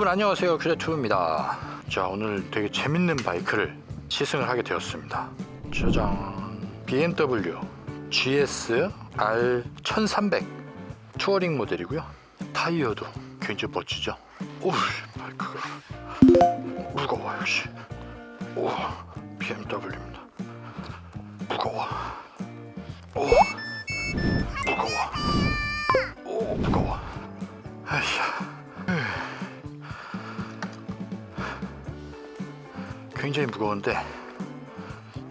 여러분 안녕하세요, 큐제투입니다. 자, 오늘 되게 재밌는 바이크를 시승을 하게 되었습니다. 짜잔, BMW GS R1300 투어링 모델이고요. 타이어도 굉장히 멋지죠. 오, 바이크가 무거워요. 씨. 오, BMW입니다. 무거워. 오, 무거워. 오, 무거워. 아이야. 굉장히 무거운데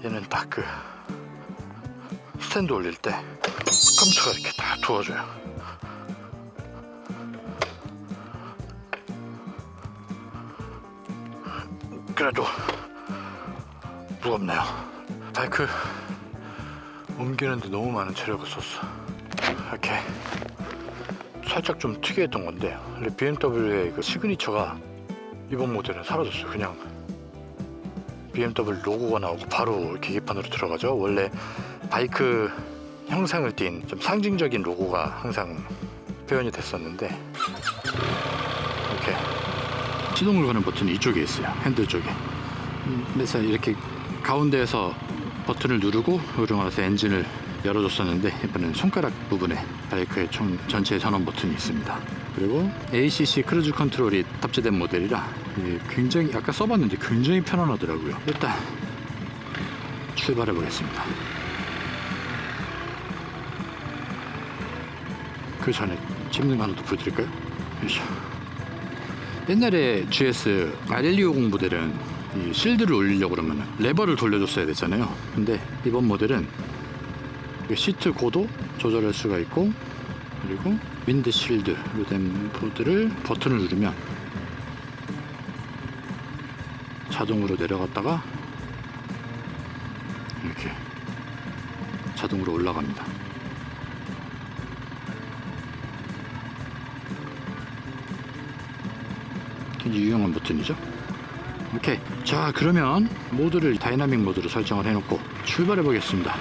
얘는 딱 그 스탠드 올릴 때 컴퓨터가 이렇게 딱 도와줘요. 그래도 무겁네요. 바이크 옮기는데 너무 많은 체력을 썼어. 이렇게 살짝 좀 특이했던 건데 BMW의 그 시그니처가 이번 모델은 사라졌어요. 그냥 BMW 로고가 나오고 바로 계기판으로 들어가죠. 원래 바이크 형상을 띈 좀 상징적인 로고가 항상 표현이 됐었는데 이렇게 시동을 거는 버튼이 이쪽에 있어요. 핸들 쪽에. 그래서 이렇게 가운데에서 버튼을 누르고 오르면서 엔진을 열어줬었는데 이번엔 손가락 부분에 바이크의 전체 전원 버튼이 있습니다. 그리고 ACC 크루즈 컨트롤이 탑재된 모델이라 굉장히 아까 써봤는데 굉장히 편안하더라고요. 일단 출발해 보겠습니다. 그 전에 재밌는 거 하나 더 보여드릴까요? 옛날에 GS R1250 모델은 이 실드를 올리려고 그러면 레버를 돌려줬어야 됐잖아요. 근데 이번 모델은 시트 고도 조절할 수가 있고, 그리고 윈드 실드로 된 보드를 버튼을 누르면 자동으로 내려갔다가 이렇게 자동으로 올라갑니다. 굉장히 유용한 버튼이죠. 오케이, 자 그러면 모드를 다이나믹 모드로 설정을 해놓고 출발해 보겠습니다.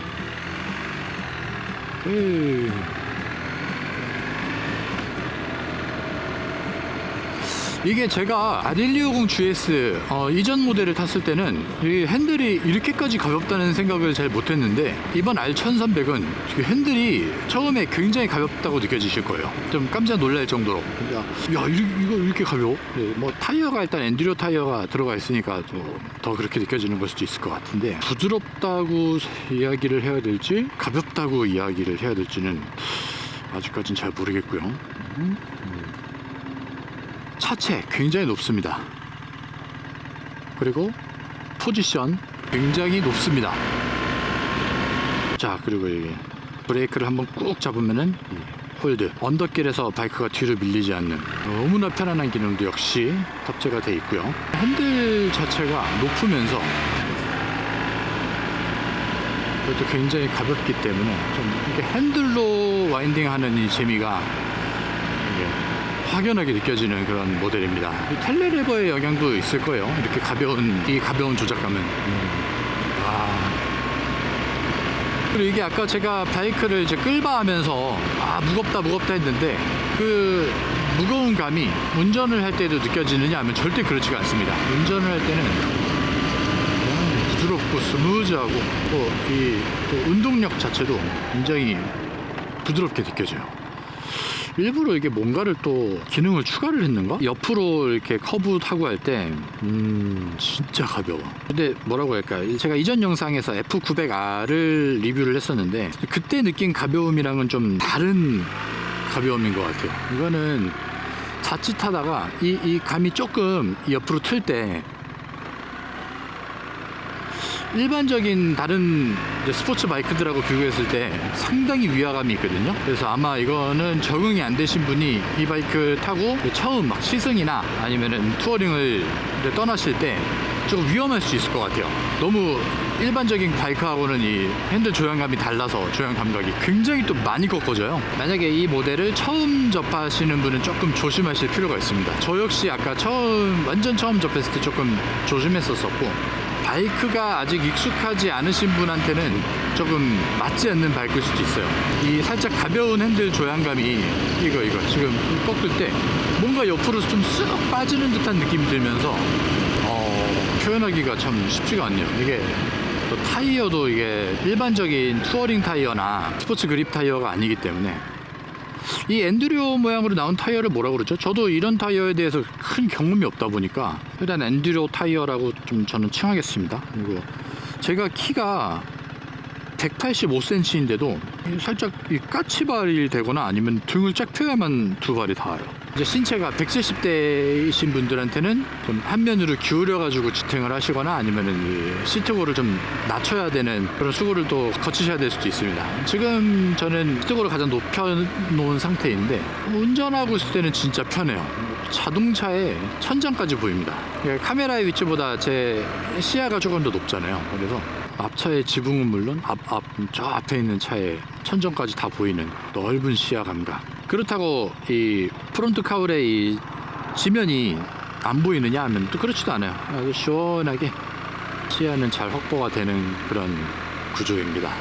이게 제가 R1250 GS 이전 모델을 탔을 때는 이 핸들이 이렇게까지 가볍다는 생각을 잘 못했는데 이번 R1300은 핸들이 처음에 굉장히 가볍다고 느껴지실 거예요. 좀 깜짝 놀랄 정도로 야 이거 이렇게 가벼워? 네, 뭐 타이어가 일단 엔듀로 타이어가 들어가 있으니까 더 그렇게 느껴지는 걸 수도 있을 것 같은데, 부드럽다고 이야기를 해야 될지 가볍다고 이야기를 해야 될지는 아직까지는 잘 모르겠고요. 차체 굉장히 높습니다. 그리고 포지션 굉장히 높습니다. 자, 그리고 여기 브레이크를 한번 꾹 잡으면은 홀드, 언덕길에서 바이크가 뒤로 밀리지 않는 너무나 편안한 기능도 역시 탑재가 되어 있고요. 핸들 자체가 높으면서 그것도 굉장히 가볍기 때문에 좀 이렇게 핸들로 와인딩하는 이 재미가 확연하게 느껴지는 그런 모델입니다. 텔레레버의 영향도 있을 거예요. 이렇게 가벼운 조작감은. 그리고 이게 아까 제가 바이크를 이제 끌바 하면서 무겁다 했는데 그 무거운 감이 운전을 할 때도 느껴지느냐 하면 절대 그렇지가 않습니다. 운전을 할 때는 부드럽고 스무즈하고 또 운동력 자체도 굉장히 부드럽게 느껴져요. 일부러 이게 뭔가를 또 기능을 추가를 했는가? 옆으로 이렇게 커브 타고 할 때 진짜 가벼워. 근데 뭐라고 할까, 제가 이전 영상에서 F900R을 리뷰를 했었는데 그때 느낀 가벼움이랑은 좀 다른 가벼움인 것 같아요. 이거는 자칫하다가 이 감이 조금 옆으로 틀 때 일반적인 다른 스포츠 바이크들하고 비교했을 때 상당히 위화감이 있거든요. 그래서 아마 이거는 적응이 안 되신 분이 이 바이크 타고 처음 막 시승이나 아니면은 투어링을 떠나실 때 조금 위험할 수 있을 것 같아요. 너무 일반적인 바이크하고는 이 핸들 조향감이 달라서 조향 감각이 굉장히 또 많이 꺾어져요. 만약에 이 모델을 처음 접하시는 분은 조금 조심하실 필요가 있습니다. 저 역시 아까 완전 처음 접했을 때 조금 조심했었고, 바이크가 아직 익숙하지 않으신 분한테는 조금 맞지 않는 바이크일 수도 있어요. 이 살짝 가벼운 핸들 조향감이 이거 지금 꺾을 때 뭔가 옆으로 좀 쓱 빠지는 듯한 느낌이 들면서 표현하기가 참 쉽지가 않네요. 이게 또 타이어도 이게 일반적인 투어링 타이어나 스포츠 그립 타이어가 아니기 때문에 이 엔듀로 모양으로 나온 타이어를 뭐라고 그러죠? 저도 이런 타이어에 대해서 큰 경험이 없다 보니까 일단 엔듀로 타이어라고 좀 저는 칭하겠습니다. 그리고 제가 키가 185cm인데도 살짝 이 까치발이 되거나 아니면 등을 쫙 펴야만 두 발이 닿아요. 이제 신체가 170대이신 분들한테는 좀 한면으로 기울여 가지고 지탱을 하시거나 아니면은 시트고를 좀 낮춰야 되는 그런 수고를 또 거치셔야 될 수도 있습니다. 지금 저는 시트고를 가장 높여 놓은 상태인데 운전하고 있을 때는 진짜 편해요. 자동차의 천장까지 보입니다. 카메라의 위치보다 제 시야가 조금 더 높잖아요. 그래서 앞차의 지붕은 물론 저 앞에 있는 차의 천정까지 다 보이는 넓은 시야 감각. 그렇다고 이 프론트 카울의 이 지면이 안 보이느냐 하면 또 그렇지도 않아요. 아주 시원하게 시야는 잘 확보가 되는 그런 구조입니다.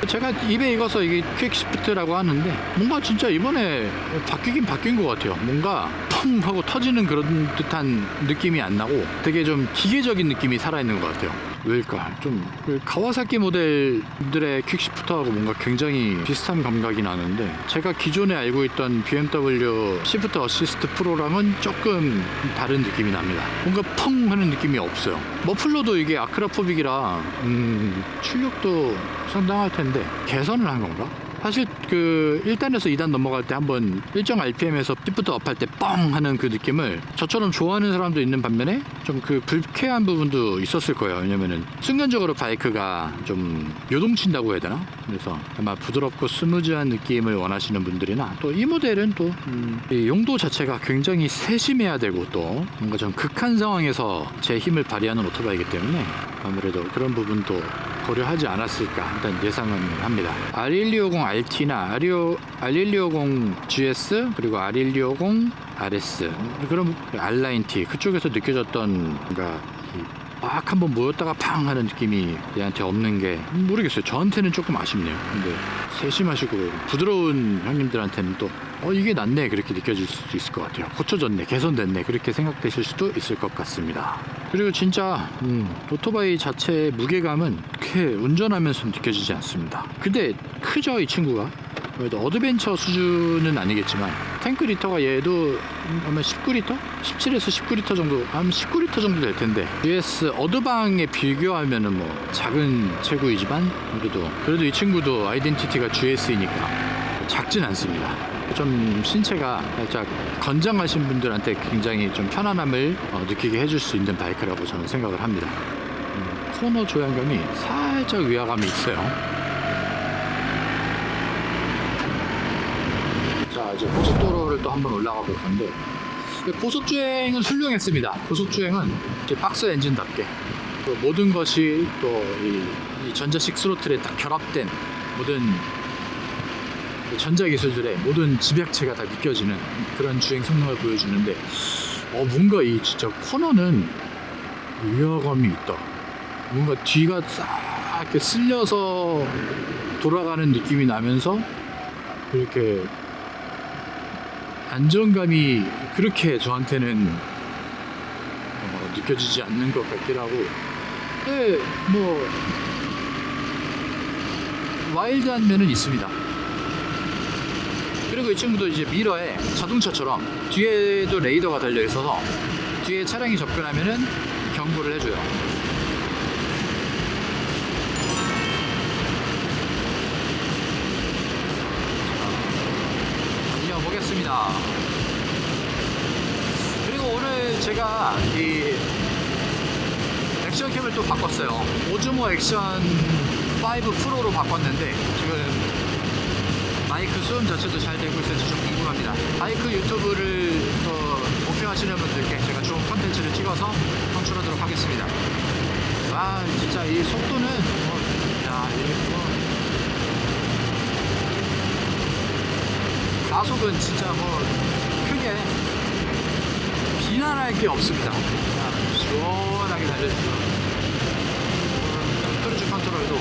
제가 입에 익어서 이게 퀵시프트라고 하는데 뭔가 진짜 이번에 바뀌긴 바뀐 것 같아요. 뭔가 펑 하고 터지는 그런 듯한 느낌이 안 나고 되게 좀 기계적인 느낌이 살아있는 것 같아요. 왜일까? 좀 가와사키 모델들의 퀵시프트하고 뭔가 굉장히 비슷한 감각이 나는데 제가 기존에 알고 있던 BMW 시프트 어시스트 프로랑은 조금 다른 느낌이 납니다. 뭔가 펑 하는 느낌이 없어요. 머플러도 이게 아크라포빅이라 출력도 상당할 텐데 개선을 한 건가? 사실 그 1단에서 2단 넘어갈 때 한번 일정 RPM에서 시프트 업할 때 뻥 하는 그 느낌을 저처럼 좋아하는 사람도 있는 반면에 좀 그 불쾌한 부분도 있었을 거예요. 왜냐면은 순간적으로 바이크가 좀 요동친다고 해야 되나? 그래서 아마 부드럽고 스무즈한 느낌을 원하시는 분들이나 또 이 모델은 또 이 용도 자체가 굉장히 세심해야 되고 또 뭔가 좀 극한 상황에서 제 힘을 발휘하는 오토바이이기 때문에 아무래도 그런 부분도 고려하지 않았을까 일단 예상은 합니다. R1250RT나 R1250 GS 그리고 R1250 RS 그럼 R라인 T 그쪽에서 느껴졌던 뭔가 막 한번 모였다가 팡 하는 느낌이 얘한테 없는 게 모르겠어요. 저한테는 조금 아쉽네요. 근데 세심하시고 부드러운 형님들한테는 또 이게 낫네 그렇게 느껴질 수도 있을 것 같아요. 고쳐졌네 개선됐네 그렇게 생각되실 수도 있을 것 같습니다. 그리고 진짜 오토바이 자체의 무게감은 그렇게 운전하면서 느껴지지 않습니다. 근데 크죠 이 친구가. 그래도 어드벤처 수준은 아니겠지만 탱크 리터가 얘도 아마 19리터? 17에서 19리터 정도 한 19리터 정도 될 텐데 GS 어드방에 비교하면은 뭐 작은 체구이지만 그래도 이 친구도 아이덴티티가 GS이니까 작진 않습니다. 좀 신체가 살짝 건장하신 분들한테 굉장히 좀 편안함을 느끼게 해줄 수 있는 바이크라고 저는 생각을 합니다. 코너 조향감이 살짝 위화감이 있어요. 자 이제 고속도로를 또 한번 올라가 볼 건데 고속주행은 훌륭했습니다. 고속주행은 박스 엔진답게 모든 것이 또 이 전자식 스로틀에 딱 결합된 모든 전자기술들의 모든 집약체가 다 느껴지는 그런 주행 성능을 보여주는데 뭔가 이 진짜 코너는 위화감이 있다. 뭔가 뒤가 싹 이렇게 쓸려서 돌아가는 느낌이 나면서 이렇게 안정감이 그렇게 저한테는 느껴지지 않는 것 같기도 하고 뭐 와일드한 면은 있습니다. 그리고 이 친구도 이제 미러에 자동차처럼 뒤에도 레이더가 달려 있어서 뒤에 차량이 접근하면은 경고를 해줘요. 이어보겠습니다. 그리고 오늘 제가 이 액션캠을 또 바꿨어요. 오즈모 액션 5 프로로 바꿨는데 지금 마이크 수음 자체도 잘 되고 있을지 좀 궁금합니다. 바이크 유튜브를 목표하시는 분들께 제가 좋은 컨텐츠를 찍어서 방출하도록 하겠습니다. 아 진짜 이 속도는 가속은 진짜 크게 비난할 게 없습니다. 그냥 시원하게 달려주고 컨트롤도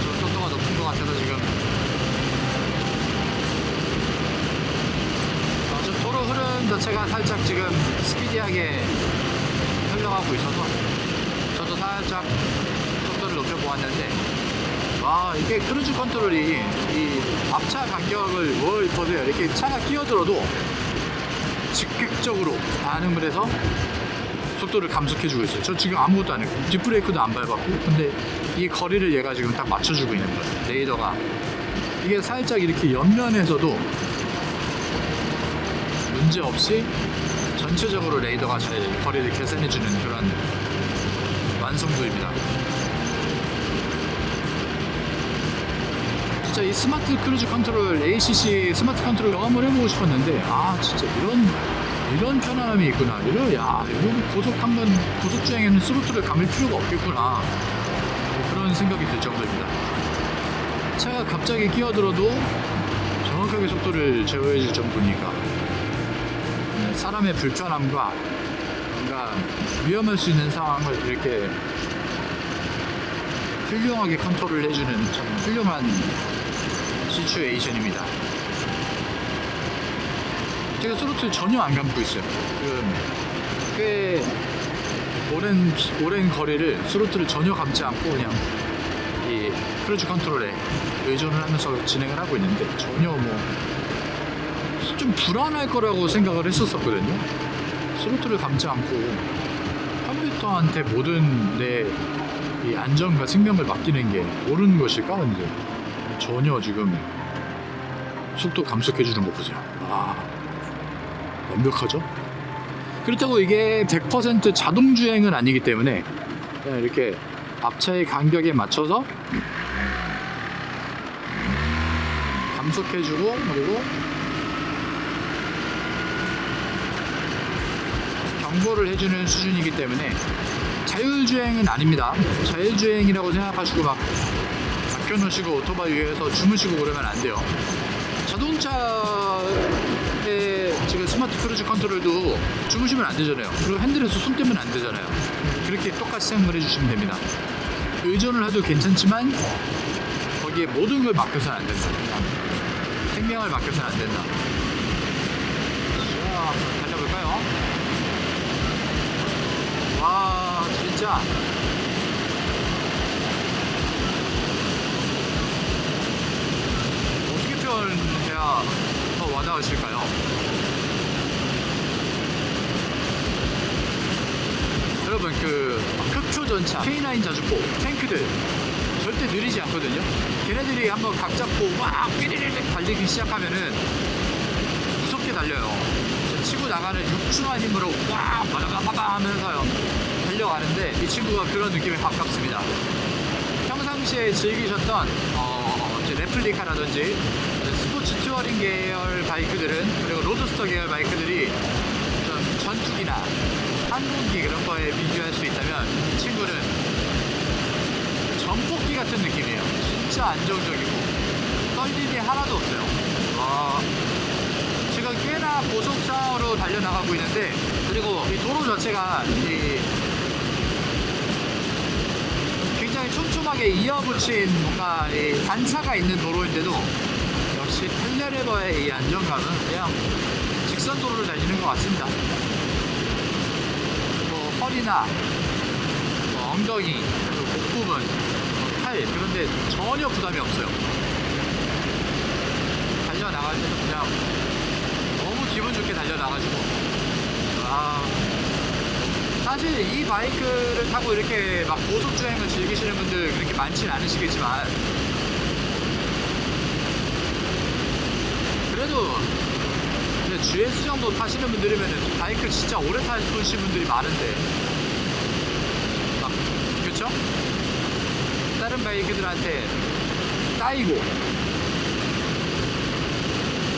좀 속도가 높은 것 같아서 지금 좀 도로 흐름 자체가 살짝 지금 스피디하게 흘러가고 있어서 저도 살짝 속도를 높여보았는데, 와, 이게 크루즈 컨트롤이 이 앞차 간격을 보세요. 이렇게 차가 끼어들어도 즉각적으로 반응을 해서 속도를 감속해주고 있어요. 저 지금 아무것도 안 했고 뒷브레이크도 안 밟았고, 근데 이 거리를 얘가 지금 딱 맞춰주고 있는 거예요. 레이더가 이게 살짝 이렇게 옆면에서도 문제 없이 전체적으로 레이더가 잘 거리를 계산해주는 그런 완성도입니다. 진짜 이 스마트 크루즈 컨트롤, ACC 스마트 컨트롤 경험을 해보고 싶었는데, 아 진짜 이런 편안함이 있구나. 이런 고속 주행에는 스로틀을 감을 필요가 없겠구나. 그런 생각이 들 정도입니다. 차가 갑자기 끼어들어도 정확하게 속도를 제어해줄 정도니까 사람의 불편함과 뭔가 위험할 수 있는 상황을 이렇게 훌륭하게 컨트롤 해주는 참 훌륭한 시츄에이션입니다. 제가 스로틀 전혀 안 감고 있어요. 지금 꽤 오랜 거리를 스로틀을 전혀 감지 않고 그냥 이 크루즈 컨트롤에 의존을 하면서 진행을 하고 있는데, 전혀 좀 불안할 거라고 생각을 했었거든요. 스로틀을 감지 않고 컴퓨터한테 모든 내 이 안전과 생명을 맡기는 게 옳은 것일까? 근데 전혀 지금 속도 감속해주는 거 보세요. 와, 완벽하죠? 그렇다고 이게 100% 자동 주행은 아니기 때문에 그냥 이렇게 앞차의 간격에 맞춰서 감속해주고, 그리고 경고를 해주는 수준이기 때문에 자율주행은 아닙니다. 자율주행이라고 생각하시고 막 맡겨놓으시고 오토바이 위에서 주무시고 그러면 안 돼요. 자동차의 지금 스마트 크루즈 컨트롤도 주무시면 안 되잖아요. 그리고 핸들에서 손 떼면 안 되잖아요. 그렇게 똑같이 생각을 해주시면 됩니다. 의존을 해도 괜찮지만 거기에 모든 걸 맡겨서는 안 된다. 생명을 맡겨서는 안 된다. 자, 달려볼까요? 와, 진짜 어떻게 표현해야 더 와닿으실까요? 여러분, 그 흑초전차, K9 자주포, 탱크들 절대 느리지 않거든요. 걔네들이 한번 각 잡고 막 삐리리릭 달리기 시작하면은 무섭게 달려요. 치고 나가는 육중한 힘으로 와 바다바다 하면서요 달려가는데, 이 친구가 그런 느낌에 가깝습니다. 평상시에 즐기셨던 이제 레플리카라든지 스포츠 투어링 계열 바이크들은, 그리고 로드스터 계열 바이크들이 좀 전투기나 항공기 그런 거에 비교할 수 있다면, 이 친구는 전폭기 같은 느낌이에요. 진짜 안정적이고 떨림이 하나도 없어요. 와, 지금 꽤나 고속상으로 달려나가고 있는데, 그리고 이 도로 자체가 굉장히 촘촘하게 이어붙인 뭔가 이 단차가 있는 도로인데도 역시 텔레레버의 이 안정감은 그냥 직선 도로를 달리는 것 같습니다. 뭐 허리나 엉덩이, 그리고 목 부분, 팔, 그런데 전혀 부담이 없어요. 달려나갈 때도 그냥 너무 기분 좋게 달려나가지고, 사실 이 바이크를 타고 이렇게 막 고속주행을 즐기시는 분들 그렇게 많지는 않으시겠지만, 그래도 이제 GS 정도 타시는 분들이면 바이크 진짜 오래 타시는 분들이 많은데, 그쵸? 다른 바이크들한테 따이고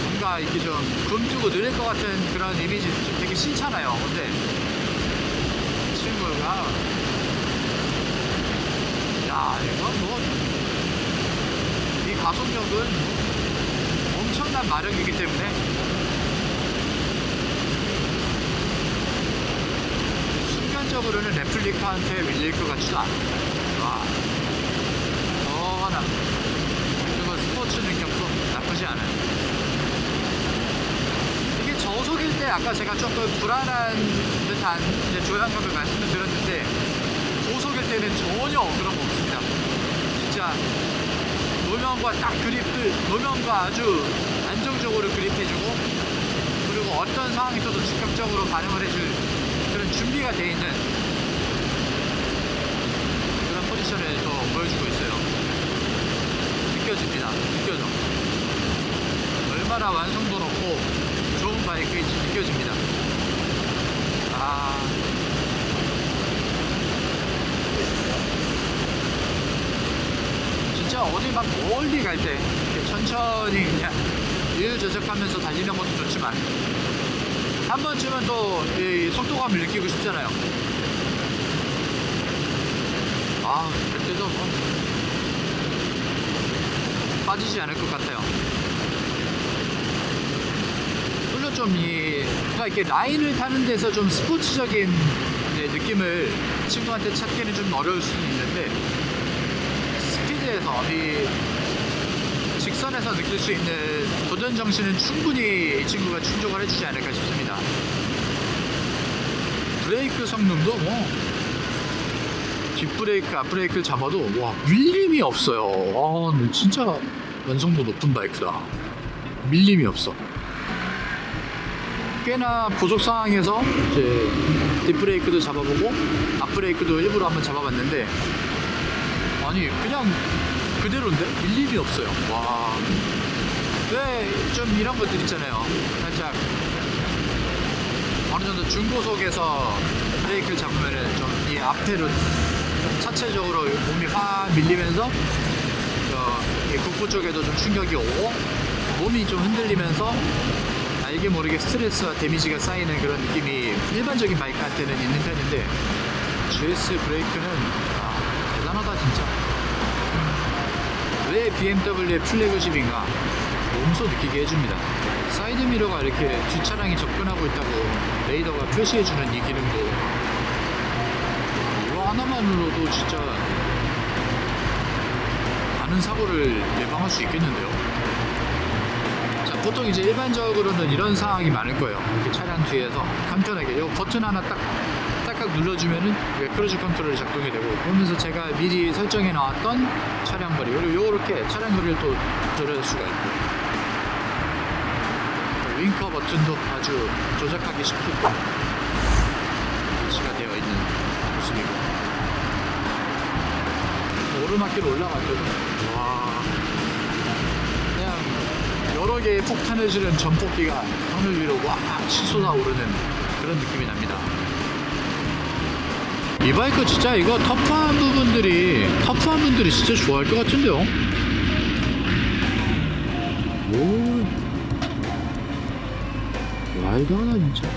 뭔가 이렇게 좀 굼뜨고 느릴 것 같은 그런 이미지 되게 싫잖아요. 근데 이 친구가 이건 이 가속력은 엄청난 마력이기 때문에 일반적으로는 레플리카한테 밀릴 것 같지도 않아. 와, 그리고 스포츠 능력도 나쁘지 않아요. 이게 저속일 때 아까 제가 조금 불안한 듯한 이제 조향감을 말씀을 드렸는데, 고속일 때는 전혀 그런 거 없습니다. 진짜 노면과 딱 노면과 아주 안정적으로 그립해주고, 그리고 어떤 상황에서도 즉각적으로 반응을 해줄 그런 준비가 돼 있는 그런 포지션을 또 보여주고 있어요. 느껴집니다. 느껴져. 얼마나 완성도 높고 좋은 바이크인지 느껴집니다. 진짜 어디 막 멀리 갈 때 천천히 그냥 유유자적하면서 달리는 것도 좋지만, 한 번쯤은 또 이 속도감을 느끼고 싶잖아요. 그럴 때도 뭐 빠지지 않을 것 같아요. 물론 좀 뭔가 이렇게 라인을 타는 데서 좀 스포츠적인 느낌을 친구한테 찾기는 좀 어려울 수는 있는데, 스피드에서 직선에서 느낄 수 있는 도전 정신은 충분히 이 친구가 충족을 해주지 않을까 싶습니다. 브레이크 성능도 뭐 뒷브레이크, 앞브레이크를 잡아도 와, 밀림이 없어요. 진짜 완성도 높은 바이크다. 밀림이 없어. 꽤나 고속 상황에서 이제 뒷브레이크도 잡아보고 앞브레이크도 일부러 한번 잡아봤는데, 아니 그냥 그대로인데 밀림이 없어요. 와, 왜 좀 이런 것들 있잖아요. 살짝 어느 정도 중고속에서 브레이크를 잡으면은 좀 이 앞에로 차체적으로 몸이 확 밀리면서 이 국부 쪽에도 좀 충격이 오고 몸이 좀 흔들리면서 알게 모르게 스트레스와 데미지가 쌓이는 그런 느낌이 일반적인 바이크한테는 있는 편인데, GS 브레이크는 대단하다 진짜. 왜 BMW의 플래그십인가 몸소 느끼게 해줍니다. 사이드미러가 이렇게 뒷차량이 접근하고 있다고 레이더가 표시해주는 이 기능도, 이거 하나만으로도 진짜 많은 사고를 예방할 수 있겠는데요. 자, 보통 이제 일반적으로는 이런 상황이 많을 거예요. 이렇게 차량 뒤에서 간편하게 이 버튼 하나 딱딱 눌러주면은 크루즈 컨트롤이 작동이 되고, 그러면서 제가 미리 설정해 놨던 차량 거리, 그리고 요렇게 차량 거리를 또 조절할 수가 있고, 윙커 버튼도 아주 조작하기 쉽게 배치가 되어 있는 모습이고, 오르막길 올라갈 때도 그냥 여러 개의 폭탄을 지른 전폭기가 하늘 위로 와 치솟아 오르는 그런 느낌이 납니다. 이 바이크 진짜 이거 터프한 분들이 진짜 좋아할 것 같은데요. 말도 하나 진짜.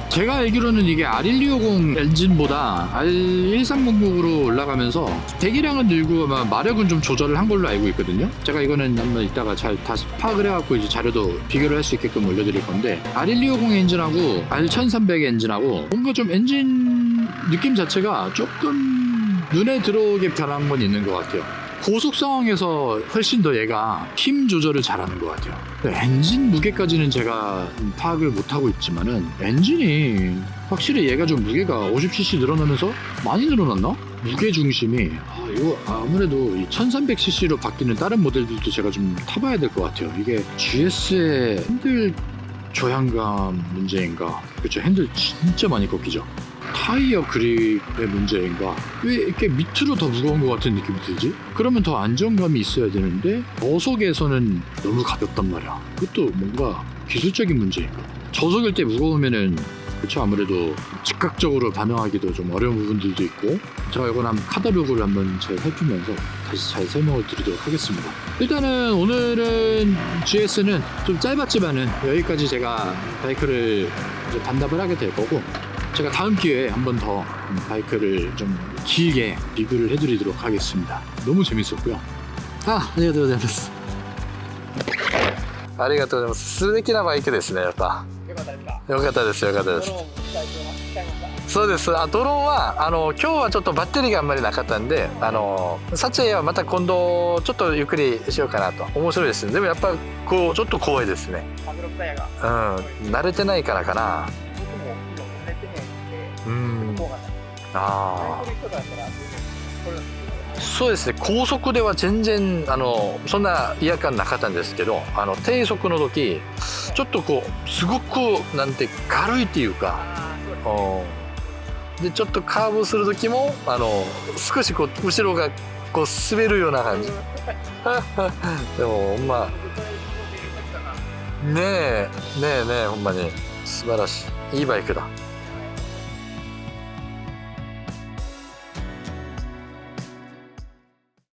제가 알기로는 이게 R1250 엔진보다 R1300으로 올라가면서 대기량은 늘고 아마 마력은 좀 조절을 한 걸로 알고 있거든요. 제가 이거는 한번 이따가 잘 다시 파악을 해갖고 이제 자료도 비교를 할 수 있게끔 올려드릴 건데, R1250 엔진하고 R1300 엔진하고 뭔가 좀 엔진 느낌 자체가 조금 눈에 들어오게 변한 건 있는 것 같아요. 고속 상황에서 훨씬 더 얘가 힘 조절을 잘하는 것 같아요. 엔진 무게까지는 제가 파악을 못하고 있지만은, 엔진이 확실히 얘가 좀 무게가 50cc 늘어나면서 많이 늘어났나? 무게 중심이 이거 아무래도 1300cc로 바뀌는 다른 모델들도 제가 좀 타봐야 될 것 같아요. 이게 GS의 핸들 조향감 문제인가? 그렇죠, 핸들 진짜 많이 꺾이죠. 타이어 그립의 문제인가? 왜 이렇게 밑으로 더 무거운 것 같은 느낌이 들지? 그러면 더 안정감이 있어야 되는데 저속에서는 너무 가볍단 말이야. 그것도 뭔가 기술적인 문제인가? 저속일 때 무거우면은 그렇죠, 아무래도 즉각적으로 반응하기도 좀 어려운 부분들도 있고, 제가 이건 한번 카탈로그를 한번 잘 살피면서 다시 잘 설명을 드리도록 하겠습니다. 일단은 오늘은 GS는 좀 짧았지만은 여기까지 제가 바이크를 이제 반납을 하게 될 거고, 제가 다음 기회에 한 번 더 바이크를 좀 길게 리뷰를 해드리도록 하겠습니다. 너무 재밌었고요. 안녕하세요. 아리가또 고자이마스. 素敵なバイクですね、やっぱ。よかったです。よかったです。そうです。ドローンは今日はちょっとバッテリーがあんまりなかったんで、撮影はまた今度ちょっとゆっくりしようかなと。面白いです。でもやっぱこうちょっと怖いですね。マグロタイヤが。慣れてないからかな。僕も慣れてないんで、うん。怖かった。あ慣れてる人だったらこれはあ。そうですね。高速では全然そんな違和感なかったんですけど、低速の時ちょっとこうすごくなんて軽いっていうか。でちょっとカーブする時も少しこう後ろがこう滑るような感じ。でもほんまねえほんまに素晴らしいいいバイクだ。